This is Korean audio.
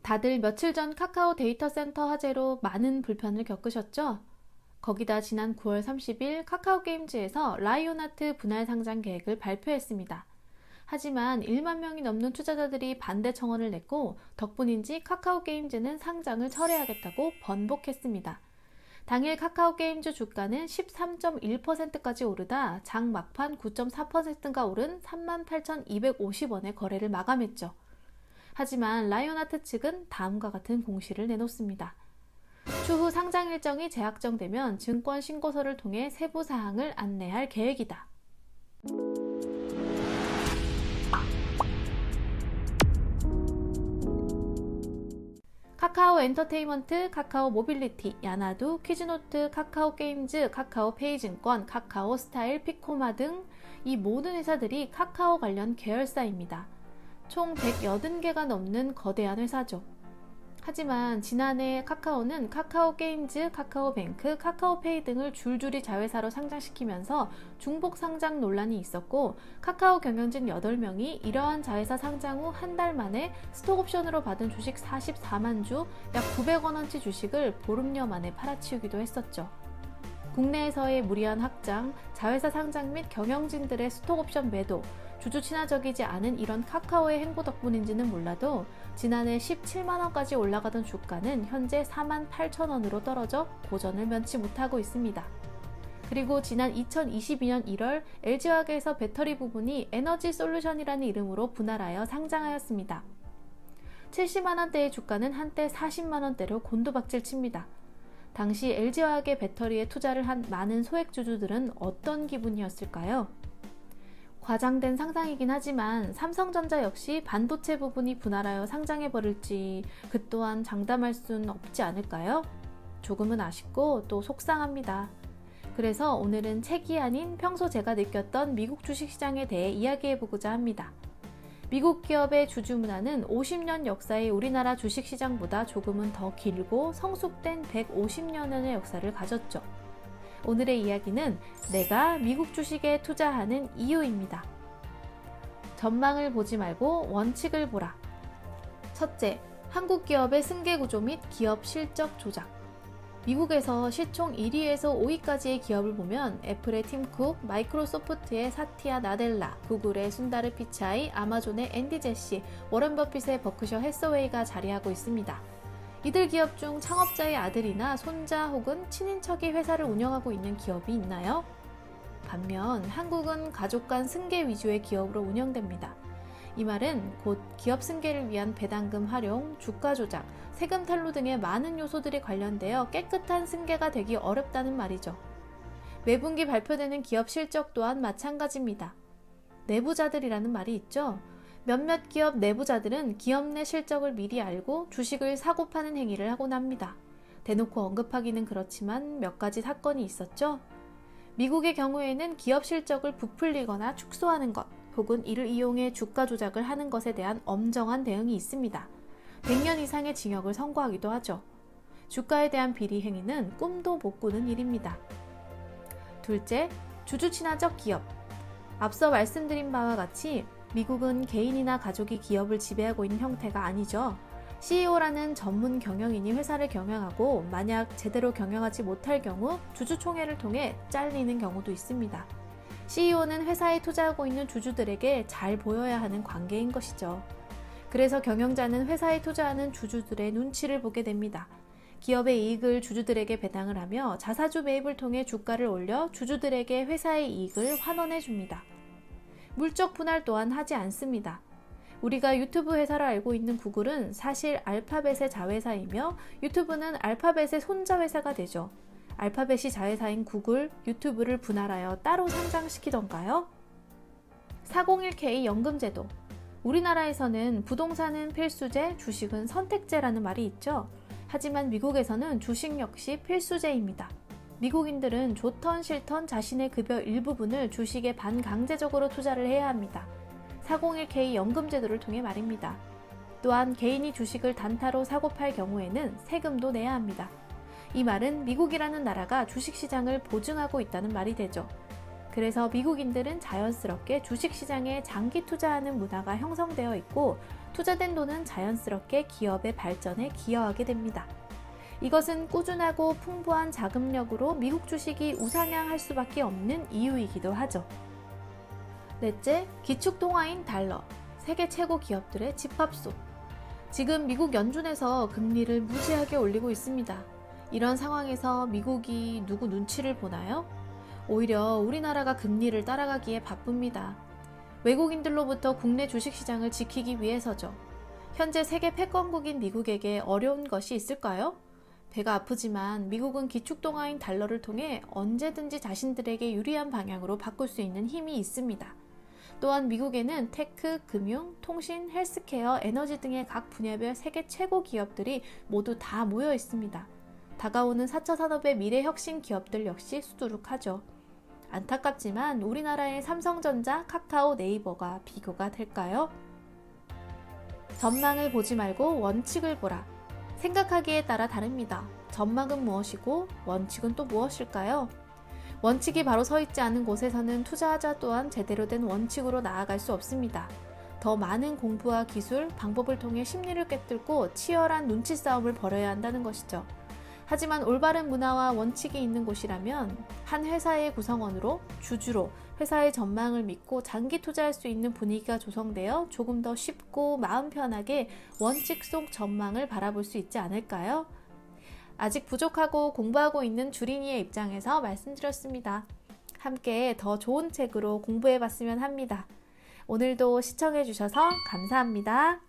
다들 며칠 전 카카오 데이터 센터 화재로 많은 불편을 겪으셨죠? 거기다 지난 9월 30일 카카오 게임즈에서 라이온하트 분할 상장 계획을 발표했습니다. 하지만 1만 명이 넘는 투자자들이 반대 청원을 냈고 덕분인지 카카오 게임즈는 상장을 철회하겠다고 번복했습니다. 당일 카카오 게임즈 주가는 13.1%까지 오르다 장 막판 9.4%가 오른 38,250원에 거래를 마감했죠. 하지만 라이온하트 측은 다음과 같은 공시를 내놓습니다. 추후 상장 일정이 재확정되면 증권 신고서를 통해 세부 사항을 안내할 계획이다. 카카오 엔터테인먼트, 카카오 모빌리티, 야나두, 퀴즈노트, 카카오 게임즈, 카카오 페이증권, 카카오 스타일, 피코마 등 이 모든 회사들이 카카오 관련 계열사입니다. 총 180개가 넘는 거대한 회사죠. 하지만 지난해 카카오는 카카오 게임즈, 카카오뱅크, 카카오페이 등을 줄줄이 자회사로 상장시키면서 중복 상장 논란이 있었고 카카오 경영진 8명이 이러한 자회사 상장 후 한 달 만에 스톡옵션으로 받은 주식 44만 주, 약 900원어치 주식을 보름여 만에 팔아치우기도 했었죠. 국내에서의 무리한 확장, 자회사 상장 및 경영진들의 스톡옵션 매도, 주주 친화적이지 않은 이런 카카오의 행보 덕분인지는 몰라도 지난해 17만원까지 올라가던 주가는 현재 48,000원으로 떨어져 고전을 면치 못하고 있습니다. 그리고 지난 2022년 1월 LG화학에서 배터리 부분이 에너지솔루션이라는 이름으로 분할하여 상장하였습니다. 70만원대의 주가는 한때 40만원대로 곤두박질 칩니다. 당시 LG화학의 배터리에 투자를 한 많은 소액주주들은 어떤 기분이었을까요? 과장된 상상이긴 하지만 삼성전자 역시 반도체 부분이 분할하여 상장해버릴지 그 또한 장담할 수는 없지 않을까요? 조금은 아쉽고 또 속상합니다. 그래서 오늘은 책이 아닌 평소 제가 느꼈던 미국 주식시장에 대해 이야기해보고자 합니다. 미국 기업의 주주 문화는 50년 역사의 우리나라 주식시장보다 조금은 더 길고 성숙된 150년의 역사를 가졌죠. 오늘의 이야기는 내가 미국 주식에 투자하는 이유입니다. 전망을 보지 말고 원칙을 보라. 첫째, 한국 기업의 승계 구조 및 기업 실적 조작. 미국에서 시총 1위에서 5위까지의 기업을 보면 애플의 팀 쿡, 마이크로소프트의 사티아 나델라, 구글의 순다르 피차이, 아마존의 앤디 제시, 워런 버핏의 버크셔 해서웨이가 자리하고 있습니다. 이들 기업 중 창업자의 아들이나 손자 혹은 친인척이 회사를 운영하고 있는 기업이 있나요? 반면 한국은 가족 간 승계 위주의 기업으로 운영됩니다. 이 말은 곧 기업 승계를 위한 배당금 활용, 주가 조작, 세금 탈루 등의 많은 요소들이 관련되어 깨끗한 승계가 되기 어렵다는 말이죠. 매분기 발표되는 기업 실적 또한 마찬가지입니다. 내부자들이라는 말이 있죠. 몇몇 기업 내부자들은 기업 내 실적을 미리 알고 주식을 사고 파는 행위를 하곤 합니다. 대놓고 언급하기는 그렇지만 몇 가지 사건이 있었죠. 미국의 경우에는 기업 실적을 부풀리거나 축소하는 것, 혹은 이를 이용해 주가 조작을 하는 것에 대한 엄정한 대응이 있습니다. 100년 이상의 징역을 선고하기도 하죠. 주가에 대한 비리 행위는 꿈도 못 꾸는 일입니다. 둘째, 주주 친화적 기업. 앞서 말씀드린 바와 같이 미국은 개인이나 가족이 기업을 지배하고 있는 형태가 아니죠. CEO라는 전문 경영인이 회사를 경영하고 만약 제대로 경영하지 못할 경우 주주총회를 통해 잘리는 경우도 있습니다. CEO는 회사에 투자하고 있는 주주들에게 잘 보여야 하는 관계인 것이죠. 그래서 경영자는 회사에 투자하는 주주들의 눈치를 보게 됩니다. 기업의 이익을 주주들에게 배당을 하며 자사주 매입을 통해 주가를 올려 주주들에게 회사의 이익을 환원해 줍니다. 물적 분할 또한 하지 않습니다. 우리가 유튜브 회사로 알고 있는 구글은 사실 알파벳의 자회사이며 유튜브는 알파벳의 손자 회사가 되죠. 알파벳이 자회사인 구글, 유튜브를 분할하여 따로 상장시키던가요? 401k 연금제도. 우리나라에서는 부동산은 필수제, 주식은 선택제라는 말이 있죠. 하지만 미국에서는 주식 역시 필수제입니다. 미국인들은 좋던 싫던 자신의 급여 일부분을 주식에 반강제적으로 투자를 해야 합니다. 401k 연금제도를 통해 말입니다. 또한 개인이 주식을 단타로 사고 팔 경우에는 세금도 내야 합니다. 이 말은 미국이라는 나라가 주식시장을 보증하고 있다는 말이 되죠. 그래서 미국인들은 자연스럽게 주식시장에 장기 투자하는 문화가 형성되어 있고 투자된 돈은 자연스럽게 기업의 발전에 기여하게 됩니다. 이것은 꾸준하고 풍부한 자금력으로 미국 주식이 우상향할 수밖에 없는 이유이기도 하죠. 넷째, 기축통화인 달러, 세계 최고 기업들의 집합소. 지금 미국 연준에서 금리를 무지하게 올리고 있습니다. 이런 상황에서 미국이 누구 눈치를 보나요? 오히려 우리나라가 금리를 따라가기에 바쁩니다. 외국인들로부터 국내 주식시장을 지키기 위해서죠. 현재 세계 패권국인 미국에게 어려운 것이 있을까요? 배가 아프지만 미국은 기축통화인 달러를 통해 언제든지 자신들에게 유리한 방향으로 바꿀 수 있는 힘이 있습니다. 또한 미국에는 테크, 금융, 통신, 헬스케어, 에너지 등의 각 분야별 세계 최고 기업들이 모두 다 모여 있습니다. 다가오는 4차 산업의 미래 혁신 기업들 역시 수두룩하죠. 안타깝지만 우리나라의 삼성전자, 카카오, 네이버가 비교가 될까요? 전망을 보지 말고 원칙을 보라. 생각하기에 따라 다릅니다. 전망은 무엇이고 원칙은 또 무엇일까요? 원칙이 바로 서 있지 않은 곳에서는 투자하자 또한 제대로 된 원칙으로 나아갈 수 없습니다. 더 많은 공부와 기술, 방법을 통해 심리를 꿰뚫고 치열한 눈치 싸움을 벌여야 한다는 것이죠. 하지만 올바른 문화와 원칙이 있는 곳이라면 한 회사의 구성원으로, 주주로 회사의 전망을 믿고 장기 투자할 수 있는 분위기가 조성되어 조금 더 쉽고 마음 편하게 원칙 속 전망을 바라볼 수 있지 않을까요? 아직 부족하고 공부하고 있는 주린이의 입장에서 말씀드렸습니다. 함께 더 좋은 책으로 공부해봤으면 합니다. 오늘도 시청해주셔서 감사합니다.